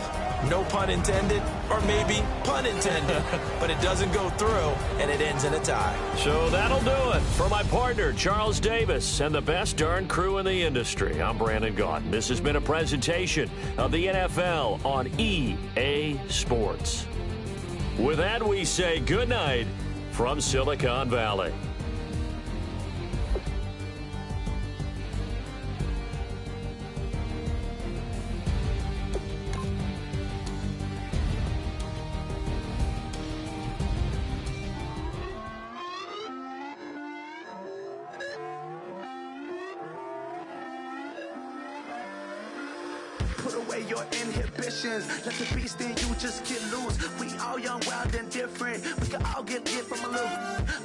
No pun intended, or maybe pun intended. But it doesn't go through, and it ends in a tie. So that'll do it. For my partner, Charles Davis, and the best darn crew in the industry, I'm Brandon Gaudin. This has been a presentation of the NFL on EA Sports. With that, we say good night from Silicon Valley. Put away your inhibitions. Let the beast in you just get loose. We all young, wild, and different. We can all get from a little.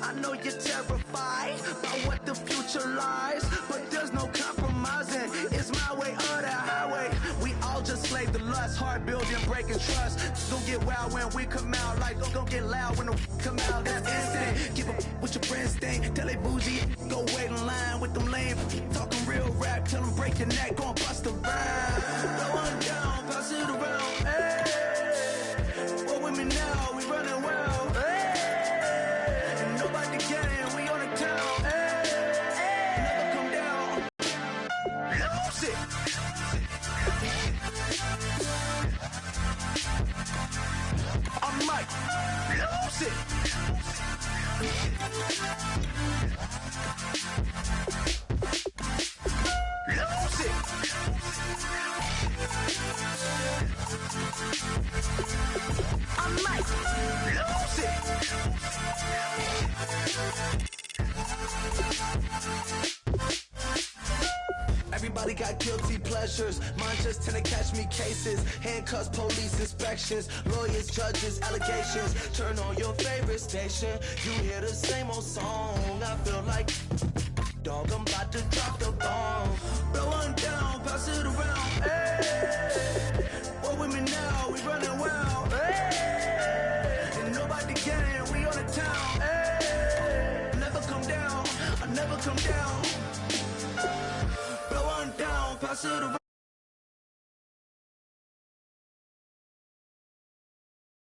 I know you're terrified about what the future lies, but there's no compromising. It's my way or the highway. We all just slave the lust, hard building, breaking trust. Don't get wild when we come out. Like, don't get loud when the come out. That's instant. Give up with your friends thing. Tell they bougie. Go wait in line with them lame. Talking real rap. Tell them break your neck. Gon' bust a rhyme. Going down, pass it around, hey. What with me now, we running well, hey. And nobody getting, we on the town, hey. Never come down, lose it. I'm Mike, lose it. Lose it. I might lose it. Everybody got guilty pleasures. Mine just tend to catch me cases. Handcuffs, police inspections, lawyers, judges, allegations. Turn on your favorite station. You hear the same old song. I feel like, dog, I'm about to drop the bomb. Blow one down, pass it around. Hey, what with me now? We running wild. Hey, and nobody getting. We on the town. Hey, never come down. I never come down. Blow one down, pass it around.